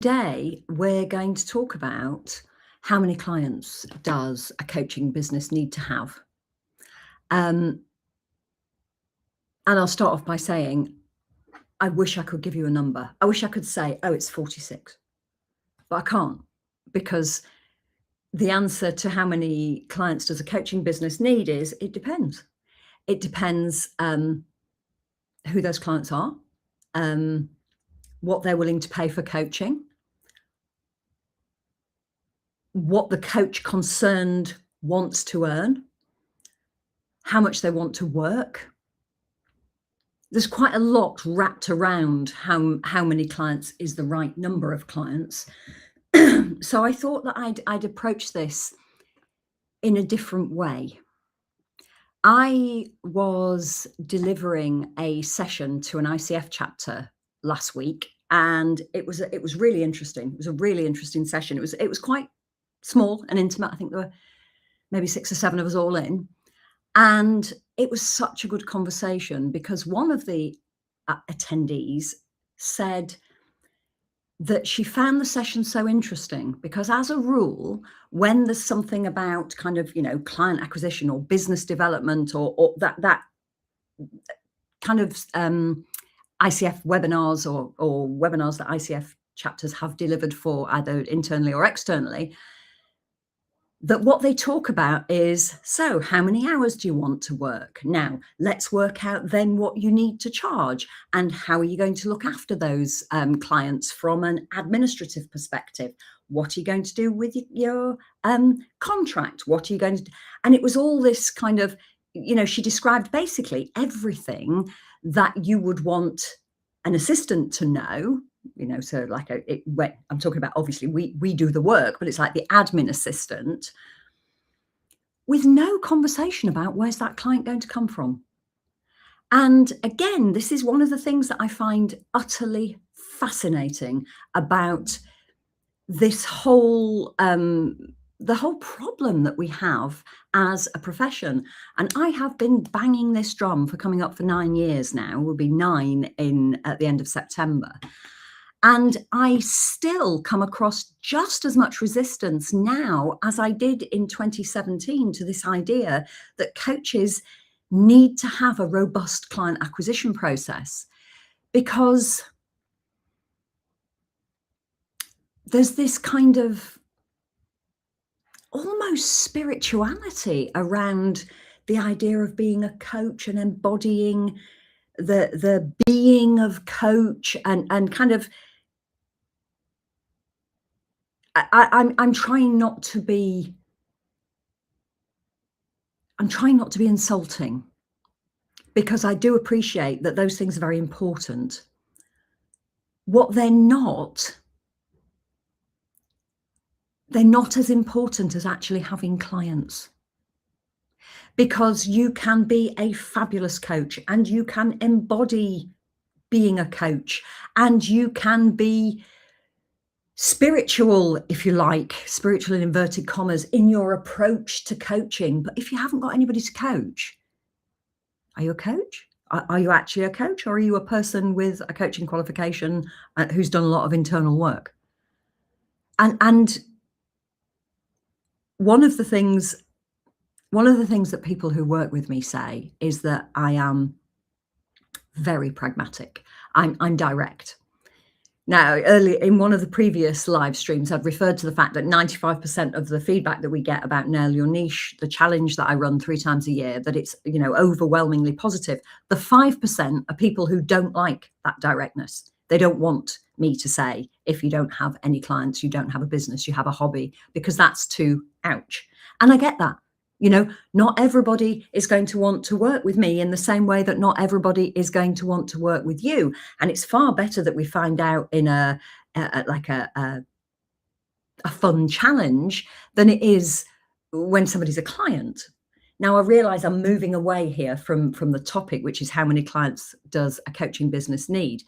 Today, we're going to talk about how many clients does a coaching business need to have? Um, and I'll start off by saying, I wish I could give you a number. I wish I could say, oh, it's 46, but I can't because the answer to how many clients does a coaching business need is it depends. It depends who those clients are, um, what they're willing to pay for coaching, what the coach concerned wants to earn, how much they want to work. There's quite a lot wrapped around how many clients is the right number of clients. So I thought that I'd approach this in a different way. I was delivering a session to an ICF chapter last week, and it was really interesting. It was a really interesting session. It was quite small and intimate. I think there were maybe 6 or 7 of us all in. And it was such a good conversation because one of the attendees said that she found the session so interesting because, as a rule, when there's something about kind of, client acquisition or business development or that kind of ICF webinars or webinars that ICF chapters have delivered for either internally or externally, that what they talk about is, so how many hours do you want to work? Now, let's work out then what you need to charge and how are you going to look after those clients from an administrative perspective? What are you going to do with your contract? What are you going to do? And it was all this kind of, she described basically everything that you would want an assistant to know. So like I'm talking about, obviously we do the work, but it's like the admin assistant, with no conversation about where's that client going to come from. And again, this is one of the things that I find utterly fascinating about this whole the whole problem that we have as a profession. And I have been banging this drum for coming up for 9 years now. Will be 9 at the end of September. And I still come across just as much resistance now as I did in 2017 to this idea that coaches need to have a robust client acquisition process, because there's this kind of almost spirituality around the idea of being a coach and embodying the being of coach and kind of I'm trying not to be insulting, because I do appreciate that those things are very important. What they're not as important as actually having clients. Because you can be a fabulous coach and you can embody being a coach and you can be spiritual, if you like, spiritual in inverted commas, in your approach to coaching. But if you haven't got anybody to coach, are you a coach? Are you actually a coach, or are you a person with a coaching qualification who's done a lot of internal work? And one of the things that people who work with me say is that I am very pragmatic. I'm direct. Now, earlier in one of the previous live streams, I'd referred to the fact that 95% of the feedback that we get about Nail Your Niche, the challenge that I run 3 times a year, that it's, overwhelmingly positive. The 5% are people who don't like that directness. They don't want me to say, if you don't have any clients, you don't have a business, you have a hobby, because that's too ouch. And I get that. Not everybody is going to want to work with me in the same way that not everybody is going to want to work with you. And it's far better that we find out in a fun challenge than it is when somebody's a client. Now, I realize I'm moving away here from the topic, which is how many clients does a coaching business need.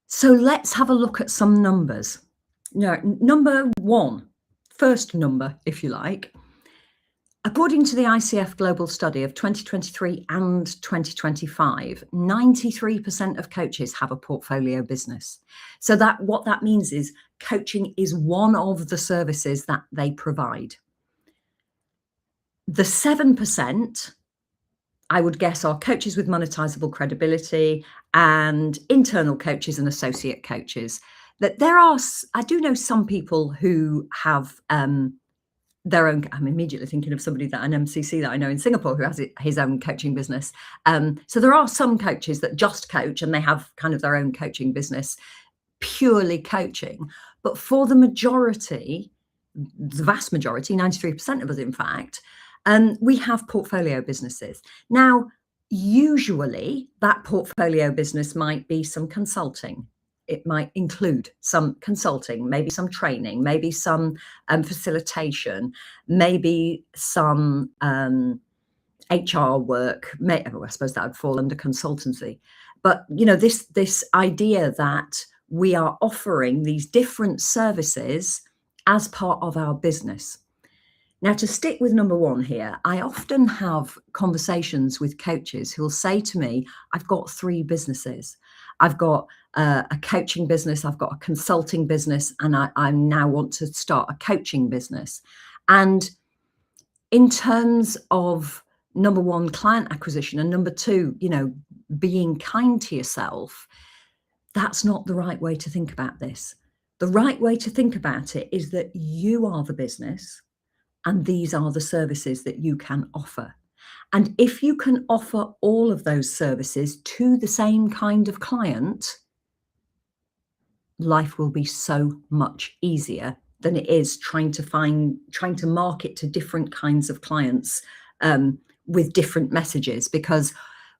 So let's have a look at some numbers. Now, number one, first number, if you like, According to the ICF Global Study of 2023 and 2025, 93% of coaches have a portfolio business. So that what that means is coaching is one of the services that they provide. The 7%, I would guess, are coaches with monetizable credibility and internal coaches and associate coaches. That there are, I do know some people who have their own. I'm immediately thinking of somebody that an MCC that I know in Singapore who has his own coaching business. So there are some coaches that just coach and they have kind of their own coaching business, purely coaching. But for the majority, the vast majority, 93% of us, in fact, we have portfolio businesses. Now, usually that portfolio business might be some consulting. It might include some consulting, maybe some training, maybe some facilitation, maybe some HR work. I suppose that would fall under consultancy. But this idea that we are offering these different services as part of our business. Now, to stick with number one here, I often have conversations with coaches who will say to me, I've got 3 businesses. I've got a coaching business, I've got a consulting business, and I now want to start a coaching business. And in terms of number one, client acquisition, and number two, being kind to yourself, that's not the right way to think about this. The right way to think about it is that you are the business and these are the services that you can offer. And if you can offer all of those services to the same kind of client, life will be so much easier than it is trying to market to different kinds of clients with different messages, because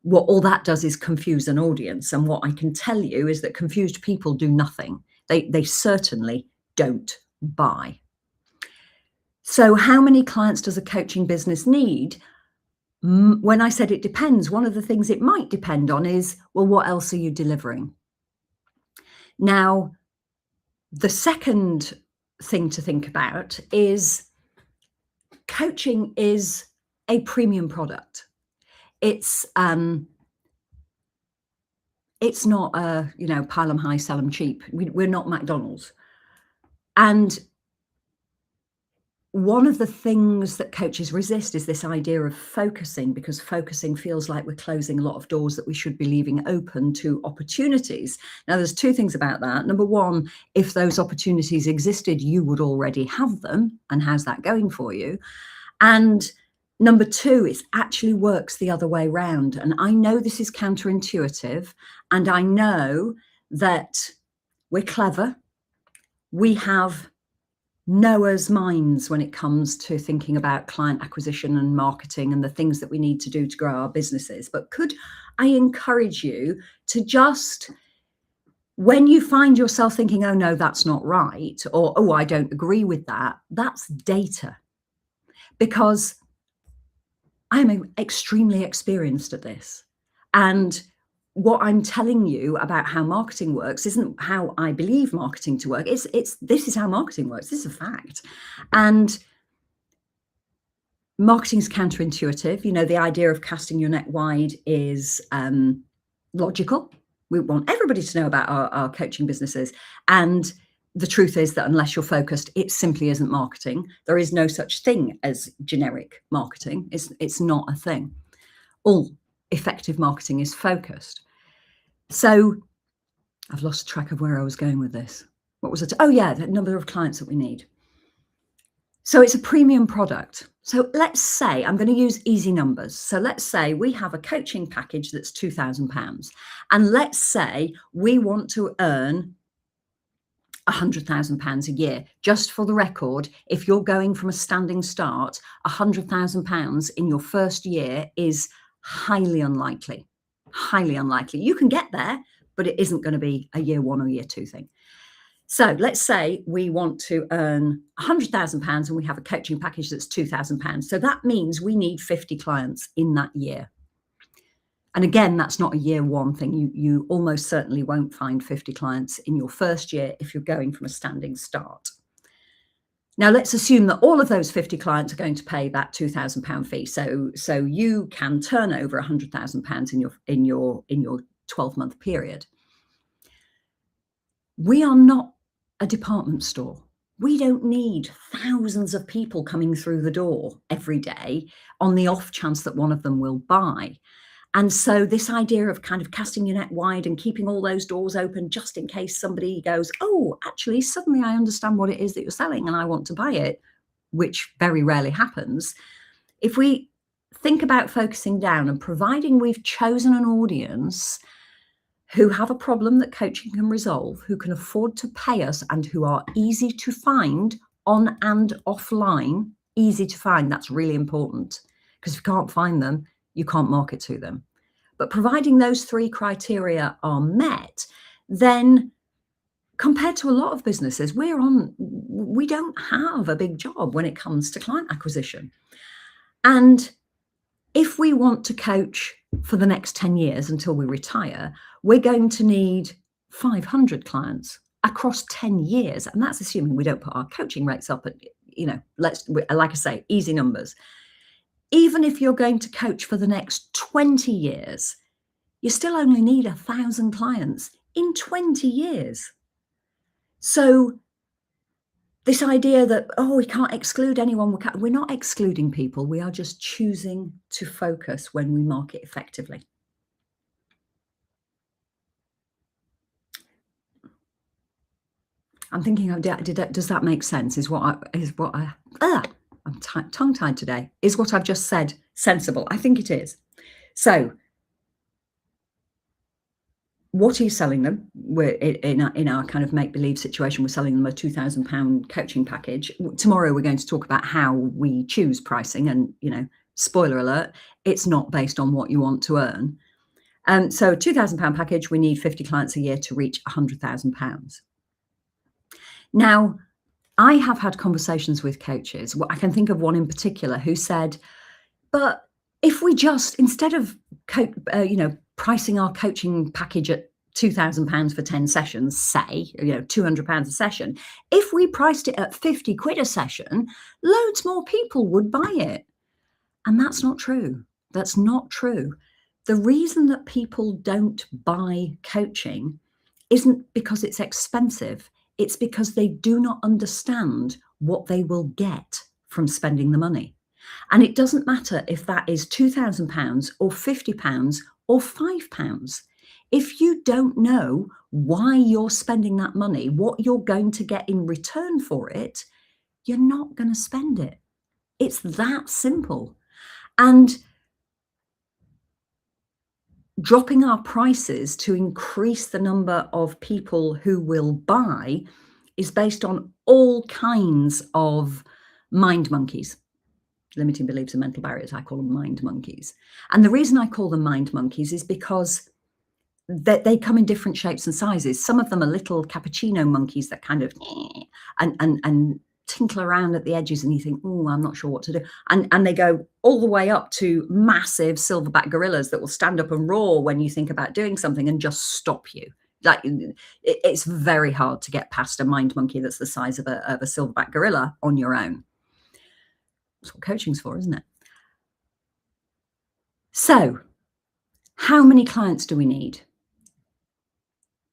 what all that does is confuse an audience. And what I can tell you is that confused people do nothing. They certainly don't buy. So how many clients does a coaching business need? When I said it depends, one of the things it might depend on is, well, what else are you delivering? Now, the second thing to think about is coaching is a premium product. It's not pile them high, sell them cheap. We're not McDonald's. And one of the things that coaches resist is this idea of focusing, because focusing feels like we're closing a lot of doors that we should be leaving open to opportunities. Now, there's 2 things about that. Number one, if those opportunities existed, you would already have them. And how's that going for you? And number 2, it actually works the other way around. And I know this is counterintuitive. And I know that we're clever. We have Noah's minds when it comes to thinking about client acquisition and marketing and the things that we need to do to grow our businesses. But could I encourage you to just, when you find yourself thinking, oh no, that's not right, or oh, I don't agree with that, that's data. Because I'm extremely experienced at this. And what I'm telling you about how marketing works isn't how I believe marketing to work. This is how marketing works. This is a fact. And marketing is counterintuitive. The idea of casting your net wide is logical. We want everybody to know about our coaching businesses. And the truth is that unless you're focused, it simply isn't marketing. There is no such thing as generic marketing. It's not a thing. All effective marketing is focused. So I've lost track of where I was going with this. What was it? Oh yeah, the number of clients that we need. So it's a premium product. So let's say, I'm going to use easy numbers. So let's say we have a coaching package that's £2,000. And let's say we want to earn £100,000 a year. Just for the record, if you're going from a standing start, £100,000 in your first year is highly unlikely. Highly unlikely. You can get there, but it isn't going to be a year 1 or year 2 thing. So let's say we want to earn £100,000 and we have a coaching package that's £2,000. So that means we need 50 clients in that year. And again, that's not a year 1 thing. You almost certainly won't find 50 clients in your first year if you're going from a standing start. Now let's assume that all of those 50 clients are going to pay that £2,000 fee. So you can turn over £100,000 in your 12-month period. We are not a department store. We don't need thousands of people coming through the door every day on the off chance that one of them will buy. And so this idea of kind of casting your net wide and keeping all those doors open just in case somebody goes, oh, actually, suddenly I understand what it is that you're selling and I want to buy it, which very rarely happens. If we think about focusing down and providing we've chosen an audience who have a problem that coaching can resolve, who can afford to pay us and who are easy to find on and offline, easy to find, that's really important, because if you can't find them, you can't market to them. But providing those three criteria are met, then compared to a lot of businesses, we don't have a big job when it comes to client acquisition. And if we want to coach for the next 10 years until we retire, we're going to need 500 clients across 10 years. And that's assuming we don't put our coaching rates up at, like I say, easy numbers. Even if you're going to coach for the next 20 years, you still only need 1,000 clients in 20 years. So this idea that, oh, we can't exclude anyone, we're not excluding people. We are just choosing to focus when we market effectively. I'm thinking, does that make sense? I'm tongue-tied today. Is what I've just said sensible? I think it is. So what are you selling them? We're in our kind of make-believe situation, we're selling them a £2,000 coaching package. Tomorrow we're going to talk about how we choose pricing, and spoiler alert, it's not based on what you want to earn. So a £2,000 package, we need 50 clients a year to reach £100,000. Now, I have had conversations with coaches. I can think of one in particular who said, but if we just, instead of pricing our coaching package at £2,000 for 10 sessions, say, £200 a session, if we priced it at 50 quid a session, loads more people would buy it. And that's not true. That's not true. The reason that people don't buy coaching isn't because it's expensive. It's because they do not understand what they will get from spending the money. And it doesn't matter if that is £2,000 or £50 or £5. If you don't know why you're spending that money, what you're going to get in return for it, you're not going to spend it. It's that simple. And dropping our prices to increase the number of people who will buy is based on all kinds of mind monkeys. Limiting beliefs and mental barriers, I call them mind monkeys. And the reason I call them mind monkeys is because they come in different shapes and sizes. Some of them are little cappuccino monkeys that kind of and tinkle around at the edges, and you think, oh, I'm not sure what to do. And they go all the way up to massive silverback gorillas that will stand up and roar when you think about doing something and just stop you. Like, it's very hard to get past a mind monkey that's the size of a silverback gorilla on your own. That's what coaching's for, isn't it? So, how many clients do we need?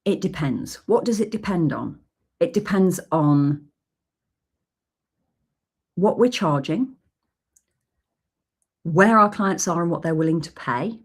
It depends. What does it depend on? It depends on what we're charging, where our clients are and what they're willing to pay,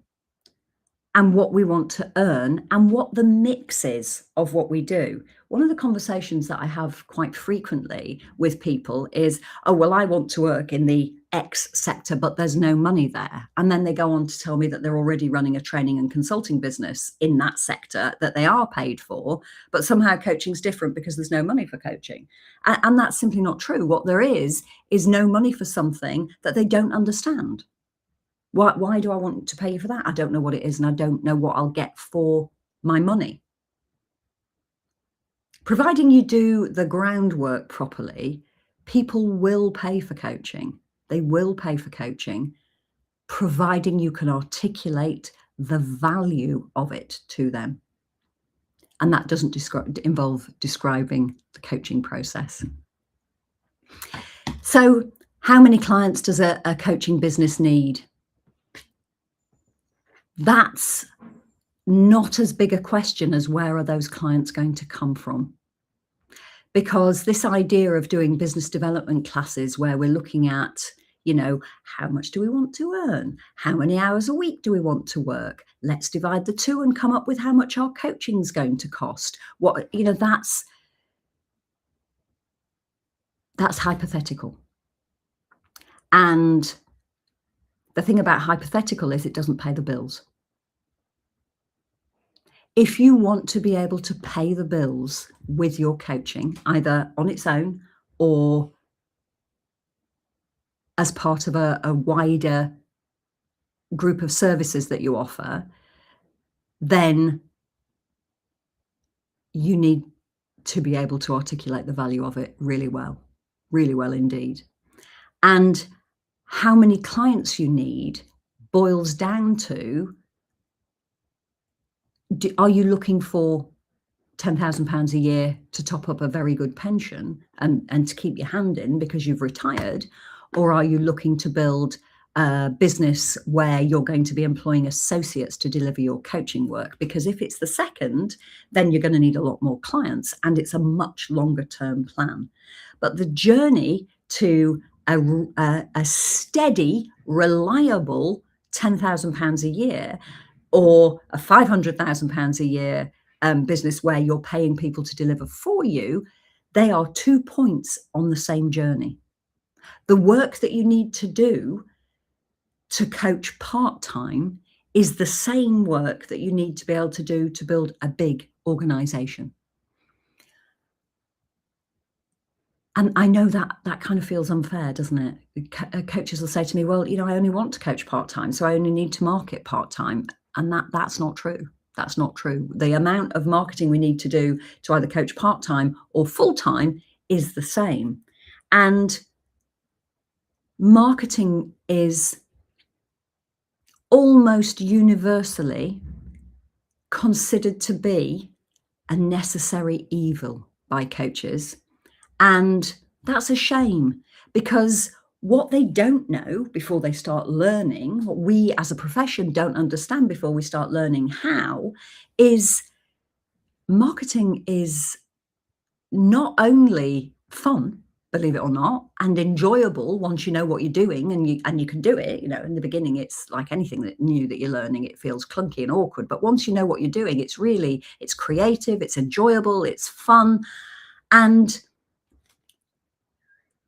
and what we want to earn, and what the mix is of what we do. One of the conversations that I have quite frequently with people is, oh, well, I want to work in the X sector, but there's no money there. And then they go on to tell me that they're already running a training and consulting business in that sector that they are paid for, but somehow coaching's different because there's no money for coaching. And that's simply not true. What there is no money for something that they don't understand. Why do I want to pay you for that? I don't know what it is, and I don't know what I'll get for my money. Providing you do the groundwork properly, people will pay for coaching. They will pay for coaching, providing you can articulate the value of it to them. And that doesn't involve describing the coaching process. So how many clients does a coaching business need? That's not as big a question as where are those clients going to come from? Because this idea of doing business development classes where we're looking at, how much do we want to earn? How many hours a week do we want to work? Let's divide the two and come up with how much our coaching's going to cost. That's hypothetical. And the thing about hypothetical is it doesn't pay the bills. If you want to be able to pay the bills with your coaching, either on its own or as part of a wider group of services that you offer, then you need to be able to articulate the value of it really well indeed. And how many clients you need boils down to, are you looking for £10,000 a year to top up a very good pension and to keep your hand in because you've retired? Or are you looking to build a business where you're going to be employing associates to deliver your coaching work? Because if it's the second, then you're going to need a lot more clients and it's a much longer term plan. But the journey to a steady, reliable £10,000 a year or a £500,000 a year business where you're paying people to deliver for you, they are 2 points on the same journey. The work that you need to do to coach part-time is the same work that you need to be able to do to build a big organization. And I know that kind of feels unfair, doesn't it? Coaches will say to me, well, I only want to coach part-time, so I only need to market part-time. And that's not true. That's not true. The amount of marketing we need to do to either coach part-time or full-time is the same. And marketing is almost universally considered to be a necessary evil by coaches. And that's a shame, because what they don't know before they start learning, what we as a profession don't understand before we start learning how, is marketing is not only fun, believe it or not, and enjoyable once you know what you're doing and you can do it. In the beginning, it's like anything that new that you're learning, it feels clunky and awkward. But once you know what you're doing, it's creative, it's enjoyable, it's fun, and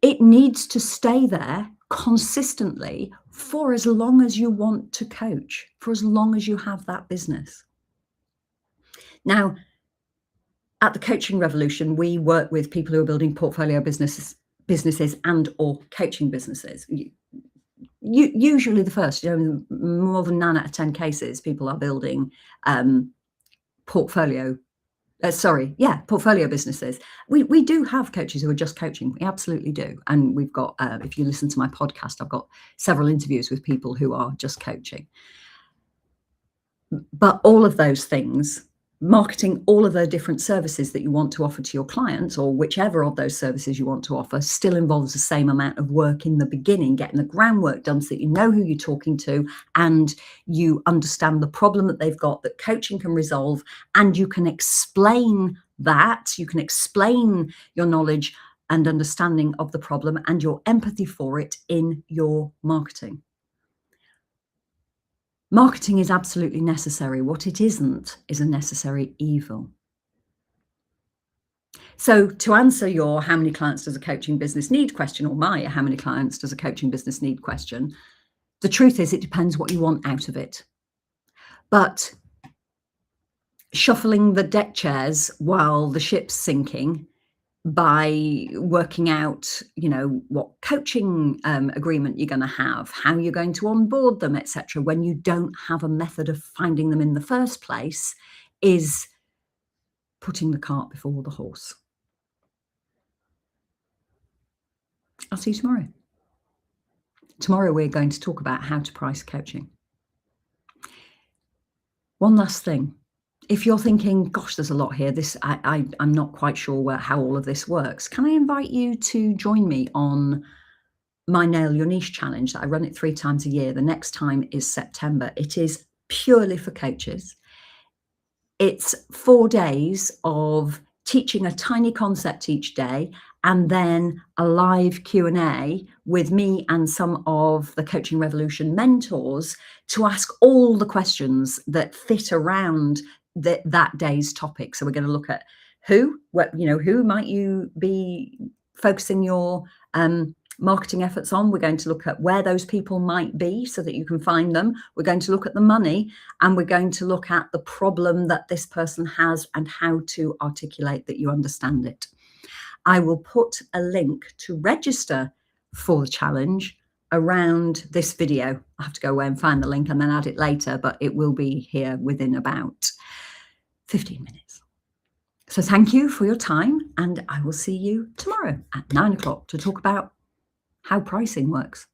it needs to stay there consistently for as long as you want to coach, for as long as you have that business. Now, at the Coaching Revolution, we work with people who are building portfolio businesses and or coaching businesses. Usually the first, more than 9 out of 10 cases, people are building portfolio businesses. We do have coaches who are just coaching. We absolutely do. And we've got, if you listen to my podcast, I've got several interviews with people who are just coaching. But all of those things, marketing all of the different services that you want to offer to your clients, or whichever of those services you want to offer, still involves the same amount of work in the beginning, getting the groundwork done so that you know who you're talking to and you understand the problem that they've got that coaching can resolve, and you can explain your knowledge and understanding of the problem and your empathy for it in your marketing. Marketing is absolutely necessary. What it isn't is a necessary evil. So to answer your how many clients does a coaching business need question, or my how many clients does a coaching business need question, the truth is it depends what you want out of it. But shuffling the deck chairs while the ship's sinking by working out, what coaching agreement you're going to have, how you're going to onboard them, etc., when you don't have a method of finding them in the first place, is putting the cart before the horse. I'll see you tomorrow. Tomorrow we're going to talk about how to price coaching. One last thing. if you're thinking, gosh, there's a lot here, I'm not quite sure how all of this works, can I invite you to join me on my Nail Your Niche challenge? I run it 3 times a year. The next time is September. It is purely for coaches. It's 4 days of teaching a tiny concept each day, and then a live Q&A with me and some of the Coaching Revolution mentors to ask all the questions that fit around that day's topic. So we're going to look at who might you be focusing your marketing efforts on. We're going to look at where those people might be so that you can find them. We're going to look at the money, and we're going to look at the problem that this person has and how to articulate that you understand it. I will put a link to register for the challenge around this video. I have to go away and find the link and then add it later, but it will be here within about 15 minutes. So thank you for your time, and I will see you tomorrow at 9 o'clock to talk about how pricing works.